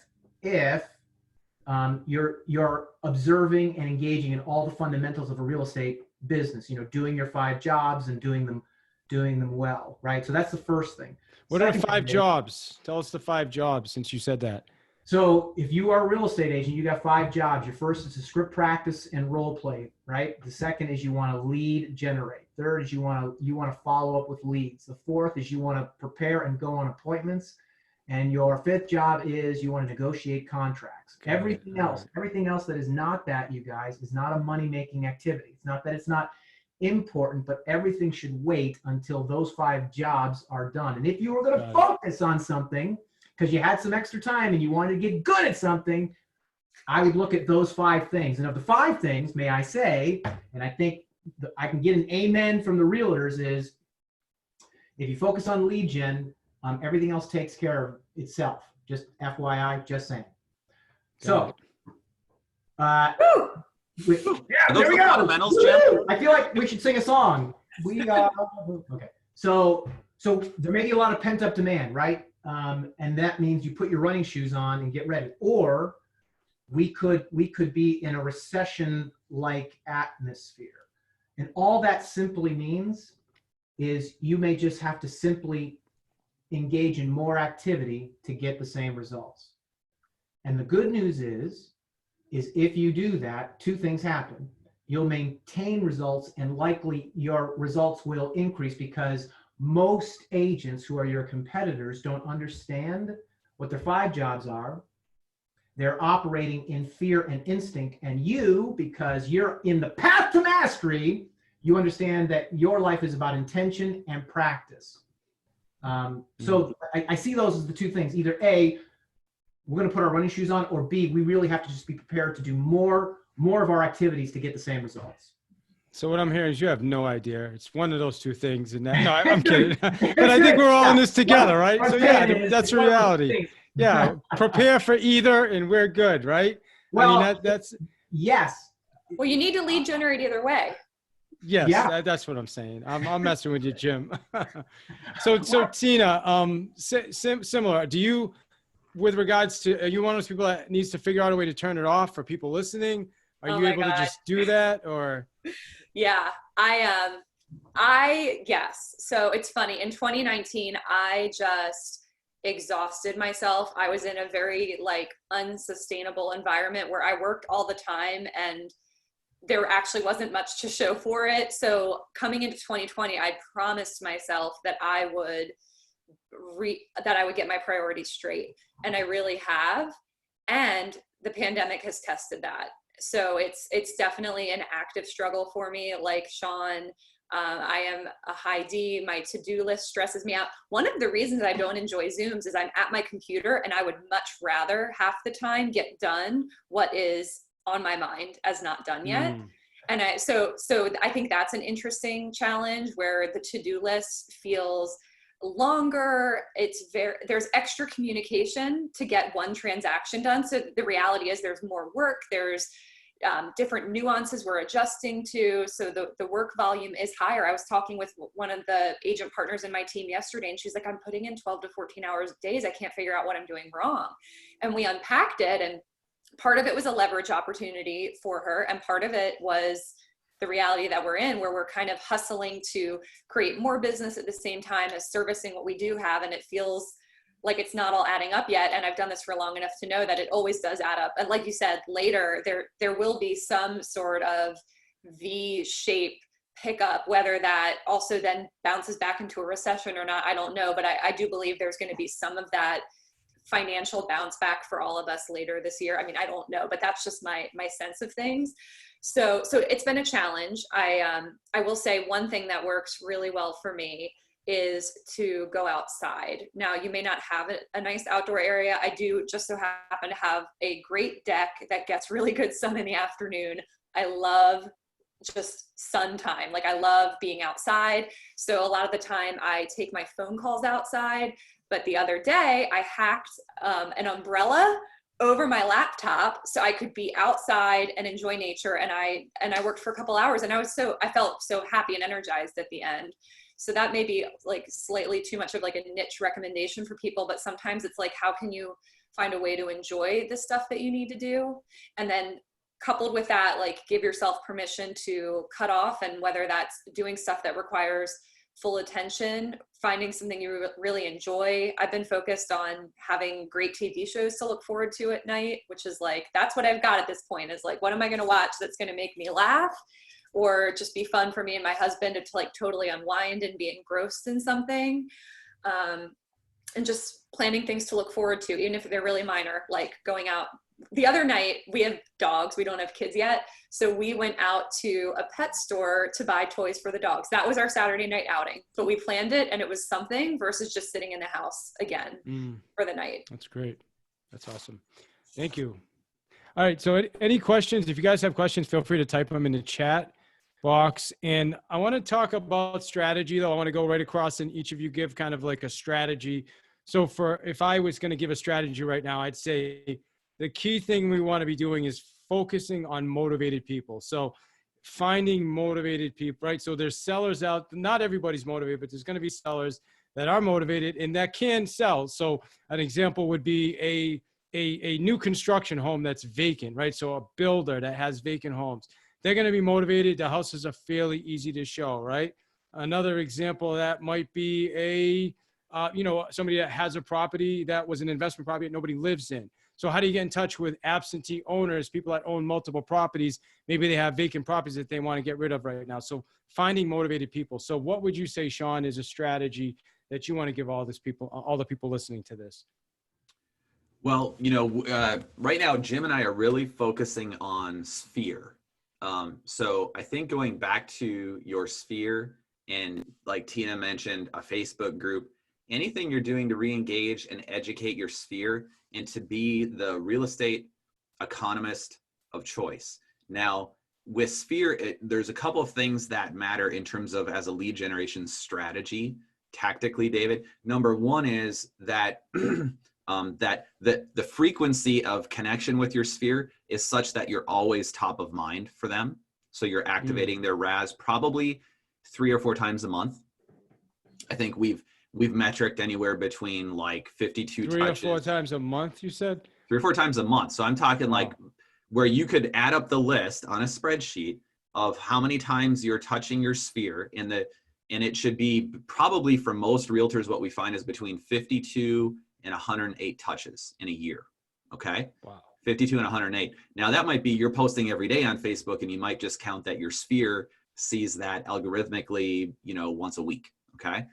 Speaker 3: you're observing and engaging in all the fundamentals of a real estate business. You know, doing your 5 jobs and doing them well, right? So that's the first thing.
Speaker 1: What are the 5 jobs? Tell us the 5 jobs, since you said that.
Speaker 3: So if you are a real estate agent, you got 5 jobs. Your first is to script practice and role play, right? The second is you want to lead generate. Third is you want to follow up with leads. The fourth is you want to prepare and go on appointments. And your 5th job is you want to negotiate contracts. Everything else that is not that, you guys, is not a money-making activity. It's not that it's not important, but everything should wait until those 5 jobs are done. And if you were going to focus on something because you had some extra time and you wanted to get good at something, I would look at those 5 things. And of the 5 things, may I say, and I think I can get an amen from the realtors, is if you focus on lead gen, everything else takes care of itself. Just FYI, just saying. So,
Speaker 4: Are those
Speaker 3: there we
Speaker 4: the
Speaker 3: go.
Speaker 4: fundamentals, Jim?
Speaker 3: I feel like we should sing a song. Okay. So there may be a lot of pent up demand, right? And that means you put your running shoes on and get ready. Or we could be in a recession-like atmosphere. And all that simply means is you may just have to simply engage in more activity to get the same results. And the good news is if you do that, 2 things happen. You'll maintain results, and likely your results will increase, because most agents who are your competitors don't understand what their 5 jobs are. They're operating in fear and instinct, and you, because you're in the path to mastery, you understand that your life is about intention and practice. So I see those as the 2 things. Either A, we're going to put our running shoes on, or B, we really have to just be prepared to do more of our activities to get the same results.
Speaker 1: So what I'm hearing is you have no idea. It's one of those 2 things. And that, no, I'm kidding. But I think we're all in this together, right? So yeah, that's reality. Yeah, prepare for either, and we're good, right?
Speaker 3: Well,
Speaker 1: I mean, that's
Speaker 2: Well, you need to lead generate either way.
Speaker 1: yes,
Speaker 3: Yeah.
Speaker 1: that's what I'm saying. I'm messing with you, Jim. So Tina, similar. Do you, with regards to, are you one of those people that needs to figure out a way to turn it off for people listening? Are you able to just do that, or?
Speaker 2: Yeah, yes. So it's funny. In 2019, I just exhausted myself. I was in a very unsustainable environment where I worked all the time, and there actually wasn't much to show for it. So coming into 2020, I promised myself that I would get my priorities straight, and I really have. And the pandemic has tested that. So it's definitely an active struggle for me. Like Sean, I am a high D. My to-do list stresses me out. One of the reasons I don't enjoy Zooms is I'm at my computer, and I would much rather half the time get done what is on my mind as not done yet. And so I think that's an interesting challenge, where the to-do list feels longer. There's extra communication to get one transaction done. So the reality is there's more work. There's different nuances we're adjusting to. So the work volume is higher. I was talking with one of the agent partners in my team yesterday, and she's like, I'm putting in 12 to 14 hours days. I can't figure out what I'm doing wrong. And we unpacked it, and part of it was a leverage opportunity for her, and part of it was the reality that we're in, where we're kind of hustling to create more business at the same time as servicing what we do have. And it feels like it's not all adding up yet. And I've done this for long enough to know that it always does add up. And like you said, later there will be some sort of V-shape pickup, whether that also then bounces back into a recession or not, I don't know. But I do believe there's going to be some of that financial bounce back for all of us later this year. I mean, I don't know, but that's just my sense of things. So it's been a challenge. I will say one thing that works really well for me is to go outside. Now, you may not have a nice outdoor area. I do just so happen to have a great deck that gets really good sun in the afternoon. I love just sun time. Like, I love being outside. So a lot of the time I take my phone calls outside. But the other day I hacked an umbrella over my laptop so I could be outside and enjoy nature. And I worked for a couple hours, and I felt so happy and energized at the end. So that may be like slightly too much of like a niche recommendation for people, but sometimes it's like, how can you find a way to enjoy the stuff that you need to do? And then coupled with that, like, give yourself permission to cut off, and whether that's doing stuff that requires full attention, finding something you really enjoy. I've been focused on having great TV shows to look forward to at night, which is like, that's what I've got at this point, is like, what am I going to watch that's going to make me laugh or just be fun for me and my husband to like totally unwind and be engrossed in something. And just planning things to look forward to, even if they're really minor, like going out. The other night, we have dogs. We don't have kids yet. So we went out to a pet store to buy toys for the dogs. That was our Saturday night outing, but we planned it, and it was something versus just sitting in the house again for the night.
Speaker 1: That's great. That's awesome. Thank you. All right. So any questions? If you guys have questions, feel free to type them in the chat box. And I want to talk about strategy, though. I want to go right across and each of you give kind of like a strategy. So if I was going to give a strategy right now, I'd say the key thing we want to be doing is focusing on motivated people. So finding motivated people, right? So there's sellers out, not everybody's motivated, but there's going to be sellers that are motivated and that can sell. So an example would be a new construction home that's vacant, right? So a builder that has vacant homes, they're going to be motivated. The houses are fairly easy to show, right? Another example of that might be somebody that has a property that was an investment property that nobody lives in. So how do you get in touch with absentee owners, people that own multiple properties? Maybe they have vacant properties that they want to get rid of right now. So finding motivated people. So what would you say, Sean, is a strategy that you want to give all the people listening to this?
Speaker 4: Well, right now, Jim and I are really focusing on sphere. So I think going back to your sphere and like Tina mentioned, a Facebook group, anything you're doing to re-engage and educate your sphere and to be the real estate economist of choice. Now, with sphere, there's a couple of things that matter in terms of as a lead generation strategy, tactically, David. Number one is that that the frequency of connection with your sphere is such that you're always top of mind for them. So you're activating their RAS probably 3 or 4 times a month. I think we've metriced anywhere between like 52 touches.
Speaker 1: 3 or 4 times a month, you said?
Speaker 4: 3 or 4 times a month. So I'm talking like where you could add up the list on a spreadsheet of how many times you're touching your sphere and it should be probably for most realtors, what we find is between 52 and 108 touches in a year. Okay.
Speaker 1: Wow.
Speaker 4: 52 and 108. Now that might be you're posting every day on Facebook and you might just count that your sphere sees that algorithmically, once a week. Okay.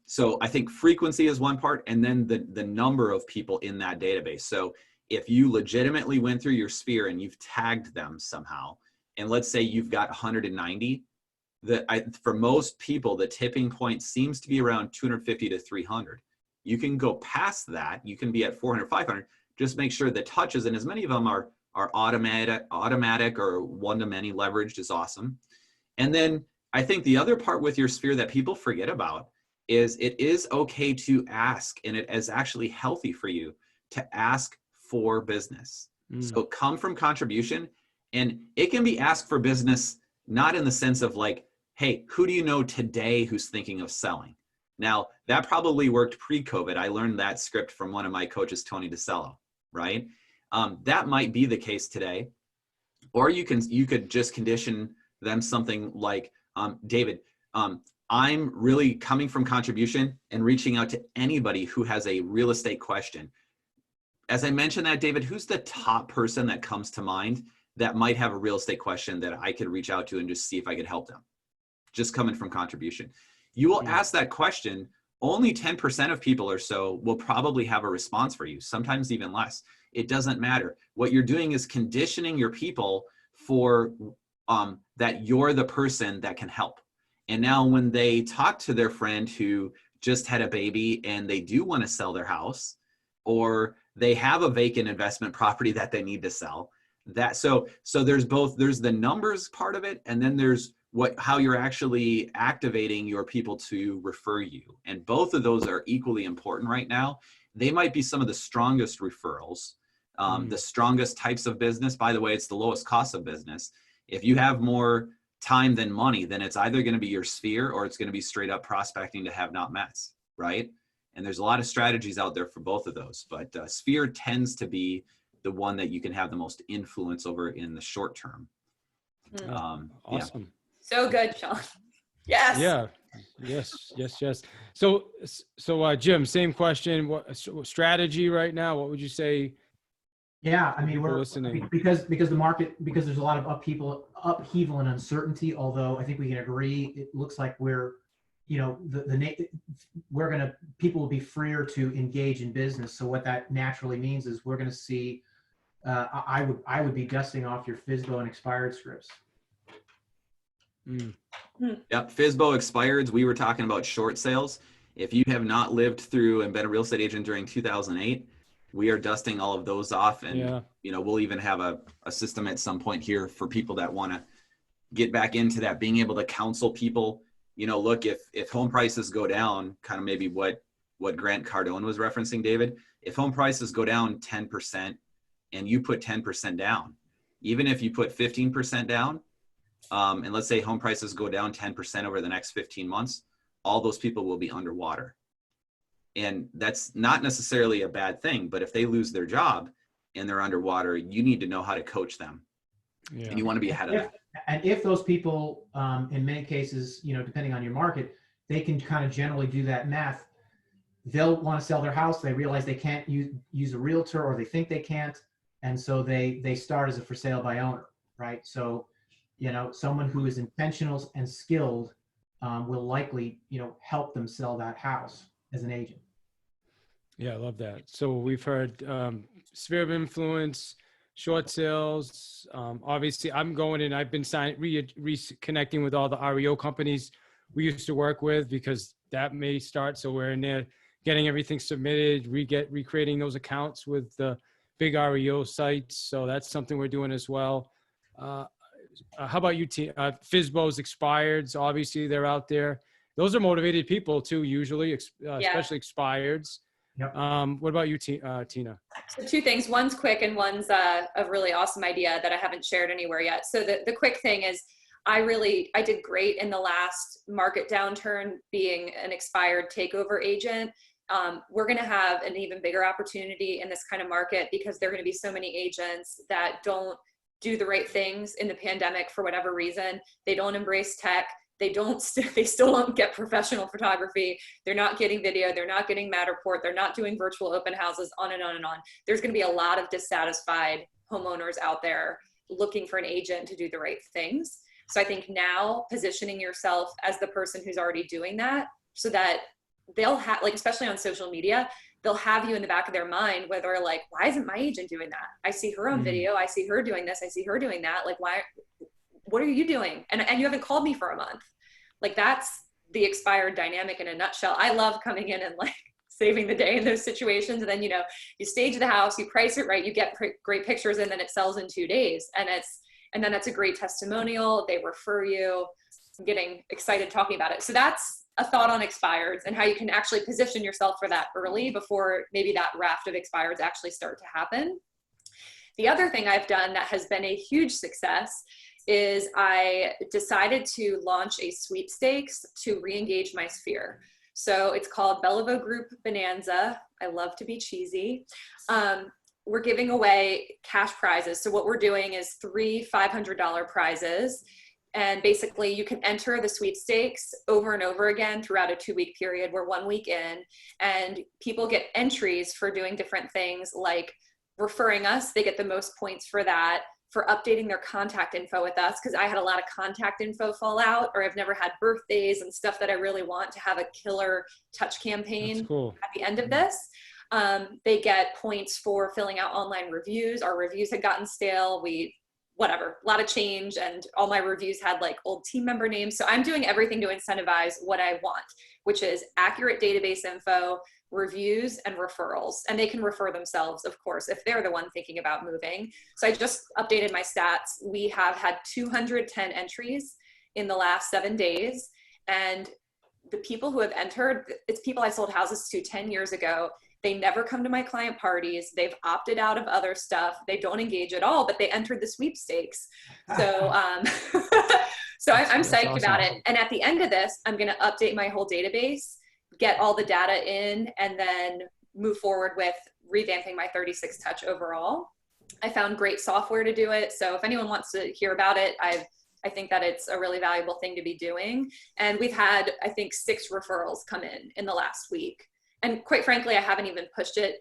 Speaker 4: So I think frequency is one part, and then the number of people in that database. So if you legitimately went through your sphere and you've tagged them somehow, and let's say you've got 190, for most people, the tipping point seems to be around 250 to 300. You can go past that. You can be at 400, 500. Just make sure the touches, and as many of them are automatic or one-to-many leveraged is awesome. And then I think the other part with your sphere that people forget about is it is okay to ask, and it is actually healthy for you to ask for business. So come from contribution, and it can be asked for business, not in the sense of like, hey, who do you know today who's thinking of selling? Now, that probably worked pre-COVID. I learned that script from one of my coaches, Tony DeCello, right? That might be the case today. Or you could just condition them something like, David, I'm really coming from contribution and reaching out to anybody who has a real estate question. As I mentioned that, David, who's the top person that comes to mind that might have a real estate question that I could reach out to and just see if I could help them? Just coming from contribution. You will ask that question, only 10% of people or so will probably have a response for you, sometimes even less. It doesn't matter. What you're doing is conditioning your people for that you're the person that can help. And now when they talk to their friend who just had a baby and they do want to sell their house, or they have a vacant investment property that they need to sell, so there's the numbers part of it, and then there's how you're actually activating your people to refer you. And both of those are equally important right now. They might be some of the strongest referrals, the strongest types of business. By the way, it's the lowest cost of business. If you have more time than money, then it's either going to be your sphere or it's going to be straight up prospecting to have not mets, right? And there's a lot of strategies out there for both of those, but sphere tends to be the one that you can have the most influence over in the short term.
Speaker 1: Awesome.
Speaker 4: Yeah.
Speaker 2: So good, Sean. Yes.
Speaker 1: Yeah. Yes. So Jim, same question. What strategy right now? What would you say?
Speaker 3: Yeah, I mean, we're
Speaker 1: listening
Speaker 3: because the market, because there's a lot of upheaval and uncertainty. Although I think we can agree, it looks like people will be freer to engage in business. So what that naturally means is we're going to see. I would be dusting off your FSBO and expired scripts.
Speaker 4: Yep, FSBO expireds. We were talking about short sales. If you have not lived through and been a real estate agent during 2008, we are dusting all of those off, and
Speaker 1: Yeah.
Speaker 4: you know, we'll even have a system at some point here for people that want to get back into that, being able to counsel people. You know, look, if home prices go down, kind of maybe what Grant Cardone was referencing, David, if home prices go down 10% and you put 10% down, even if you put 15% down, and let's say home prices go down 10% over the next 15 months, all those people will be underwater. And that's not necessarily a bad thing, but if they lose their job and they're underwater, you need to know how to coach them.
Speaker 1: Yeah.
Speaker 4: And you want to be ahead of that.
Speaker 3: And if those people, in many cases, you know, depending on your market, they can kind of generally do that math. They'll want to sell their house. They realize they can't use a realtor, or they think they can't. And so they start as a for sale by owner, right? So, you know, someone who is intentional and skilled will likely, you know, help them sell that house as an agent.
Speaker 1: Yeah, I love that. So we've heard sphere of influence, short sales. Obviously, I'm going and I've been reconnecting with all the REO companies we used to work with, because that may start. So we're in there getting everything submitted, recreating those accounts with the big REO sites. So that's something we're doing as well. How about you, FSBO's expireds? Obviously, they're out there. Those are motivated people too, usually, especially expireds.
Speaker 3: Yep.
Speaker 1: What about you, Tina?
Speaker 2: So two things. One's quick and one's a really awesome idea that I haven't shared anywhere yet. So the quick thing is I did great in the last market downturn being an expired takeover agent. We're going to have an even bigger opportunity in this kind of market because there are going to be so many agents that don't do the right things in the pandemic for whatever reason. They don't embrace tech. They still don't get professional photography. They're not getting video. They're not getting Matterport. They're not doing virtual open houses, on and on and on. There's going to be a lot of dissatisfied homeowners out there looking for an agent to do the right things. So I think now positioning yourself as the person who's already doing that, so that they'll have, like, especially on social media, they'll have you in the back of their mind where they're like, why isn't my agent doing that? I see her on video. I see her doing this. I see her doing that. Like, what are you doing? And you haven't called me for a month. Like, that's the expired dynamic in a nutshell. I love coming in and like saving the day in those situations. And then, you know, you stage the house, you price it right, you get great pictures, and then it sells in 2 days. And then that's a great testimonial. They refer you. I'm getting excited talking about it. So that's a thought on expireds and how you can actually position yourself for that early before maybe that raft of expireds actually start to happen. The other thing I've done that has been a huge success is I decided to launch a sweepstakes to re-engage my sphere. So it's called Beliveau Group Bonanza. I love to be cheesy. We're giving away cash prizes. So what we're doing is 3 $500 prizes. And basically you can enter the sweepstakes over and over again throughout a 2-week period. We're 1 week in, and people get entries for doing different things like referring us. They get the most points for that, for updating their contact info with us, because I had a lot of contact info fall out, or I've never had birthdays and stuff that I really want to have a killer touch campaign at the end of this. They get points for filling out online reviews. Our reviews had gotten stale. A lot of change, and all my reviews had like old team member names. So I'm doing everything to incentivize what I want, which is accurate database info, reviews, and referrals. And they can refer themselves, of course, if they're the one thinking about moving. So I just updated my stats. We have had 210 entries in the last 7 days. And the people who have entered, it's people I sold houses to 10 years ago. They never come to my client parties. They've opted out of other stuff. They don't engage at all, but they entered the sweepstakes. So, I'm psyched about it. And at the end of this, I'm going to update my whole database, get all the data in, and then move forward with revamping my 36 touch overall. I found great software to do it. So if anyone wants to hear about it, I think that it's a really valuable thing to be doing. And we've had, I think, 6 referrals come in the last week. And quite frankly, I haven't even pushed it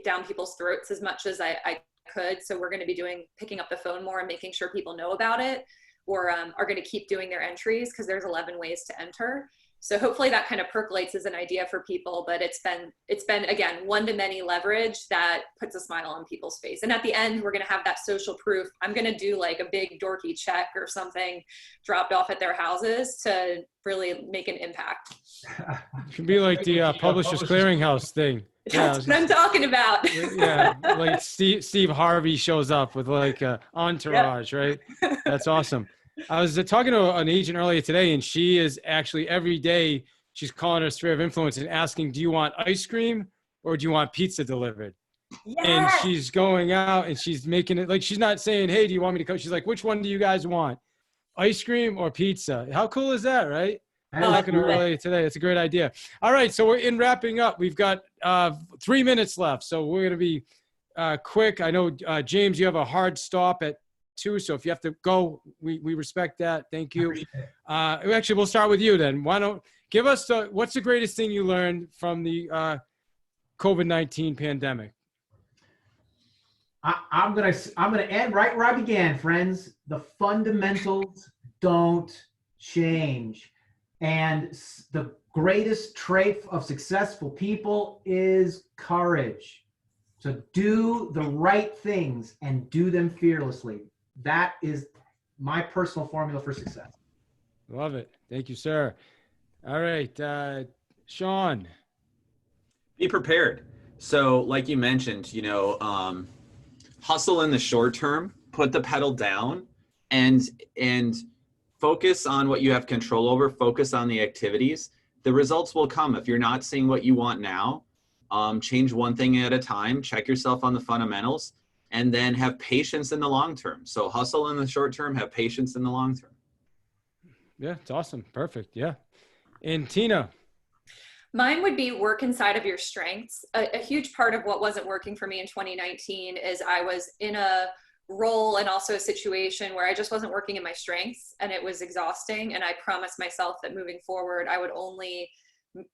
Speaker 2: down people's throats as much as I could. So we're going to be picking up the phone more and making sure people know about it, or are going to keep doing their entries, because there's 11 ways to enter. So hopefully that kind of percolates as an idea for people, but it's been again, one-to-many leverage that puts a smile on people's face. And at the end, we're going to have that social proof. I'm going to do like a big dorky check or something dropped off at their houses to really make an impact.
Speaker 1: It should be like the Publishers Clearinghouse thing.
Speaker 2: That's what I'm talking about.
Speaker 1: Yeah, like Steve Harvey shows up with like a entourage, right? That's awesome. I was talking to an agent earlier today, and she is actually every day she's calling her sphere of influence and asking, do you want ice cream or do you want pizza delivered?
Speaker 2: Yes.
Speaker 1: And she's going out and she's making it like, she's not saying, hey, do you want me to come? She's like, which one do you guys want? Ice cream or pizza? How cool is that, right? I was talking to her earlier today. It's a great idea. All right, so we're in wrapping up. We've got 3 minutes left, so we're going to be quick. I know, James, you have a hard stop at 2, so if you have to go, we respect that. Thank you. Actually, we'll start with you then. Why don't give us what's the greatest thing you learned from the COVID-19 pandemic?
Speaker 3: I'm gonna end right where I began, friends. The fundamentals don't change. And the greatest trait of successful people is courage. So do the right things and do them fearlessly. That is my personal formula for success.
Speaker 1: Love it. Thank you, sir. All right, Sean.
Speaker 4: Be prepared. So like you mentioned, hustle in the short term, put the pedal down, and focus on what you have control over, focus on the activities. The results will come. If you're not seeing what you want now, change one thing at a time, check yourself on the fundamentals, and then have patience in the long term. So hustle in the short term, have patience in the long term.
Speaker 1: Yeah, it's awesome. Perfect. Yeah. And Tina.
Speaker 2: Mine would be work inside of your strengths. A huge part of what wasn't working for me in 2019 is I was in a role and also a situation where I just wasn't working in my strengths, and it was exhausting. And I promised myself that moving forward, I would only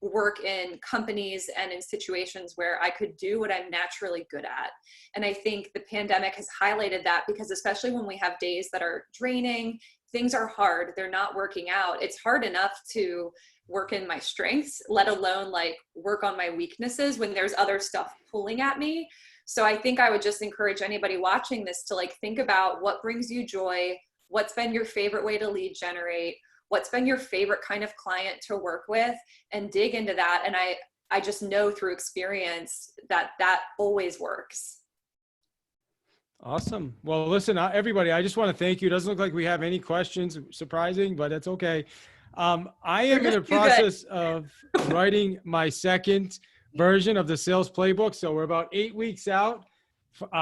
Speaker 2: work in companies and in situations where I could do what I'm naturally good at. And I think the pandemic has highlighted that, because especially when we have days that are draining, things are hard, they're not working out. It's hard enough to work in my strengths, let alone like work on my weaknesses when there's other stuff pulling at me. So I think I would just encourage anybody watching this to like think about what brings you joy, what's been your favorite way to lead generate, what's been your favorite kind of client to work with, and dig into that. And I just know through experience that that always works.
Speaker 1: Awesome. Well, listen, everybody, I just want to thank you. It doesn't look like we have any questions, surprising, but it's okay. I am in the process of writing my second version of the sales playbook. So we're about 8 weeks out.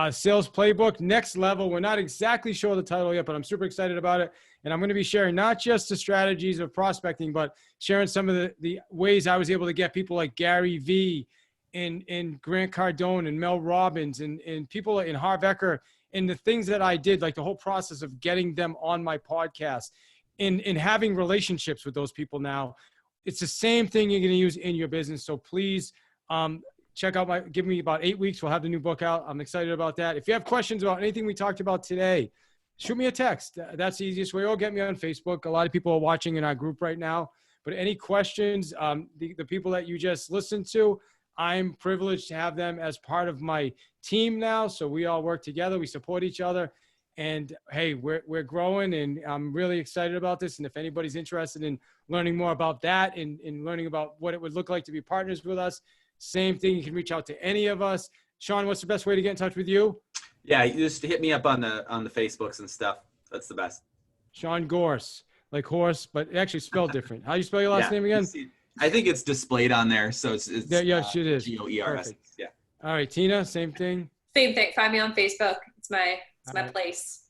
Speaker 1: Sales playbook, next level. We're not exactly sure the title yet, but I'm super excited about it. And I'm going to be sharing not just the strategies of prospecting, but sharing some of the ways I was able to get people like Gary Vee and Grant Cardone and Mel Robbins and people in Harv Eker, and the things that I did, like the whole process of getting them on my podcast and having relationships with those people now. It's the same thing you're going to use in your business. So please check out give me about 8 weeks. We'll have the new book out. I'm excited about that. If you have questions about anything we talked about today, shoot me a text. That's the easiest way. Or get me on Facebook. A lot of people are watching in our group right now. But any questions, the people that you just listened to, I'm privileged to have them as part of my team now. So we all work together. We support each other. And hey, we're growing, and I'm really excited about this. And if anybody's interested in learning more about that and learning about what it would look like to be partners with us, same thing. You can reach out to any of us. Sean, what's the best way to get in touch with you?
Speaker 4: Yeah, you just hit me up on the Facebooks and stuff. That's the best.
Speaker 1: Sean Goerss, like horse, but actually spelled different. How do you spell your last name again?
Speaker 4: I think it's displayed on there, so it's
Speaker 1: yes, it is.
Speaker 4: Goers. Yeah.
Speaker 1: All right, Tina, same thing.
Speaker 2: Same thing. Find me on Facebook. It's my place.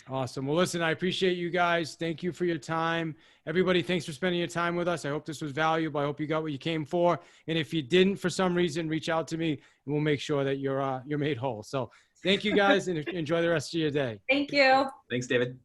Speaker 1: Awesome. Well, listen, I appreciate you guys. Thank you for your time. Everybody, thanks for spending your time with us. I hope this was valuable. I hope you got what you came for. And if you didn't, for some reason, reach out to me and we'll make sure that you're made whole. So thank you guys, and enjoy the rest of your day.
Speaker 2: Thank you.
Speaker 4: Thanks, David.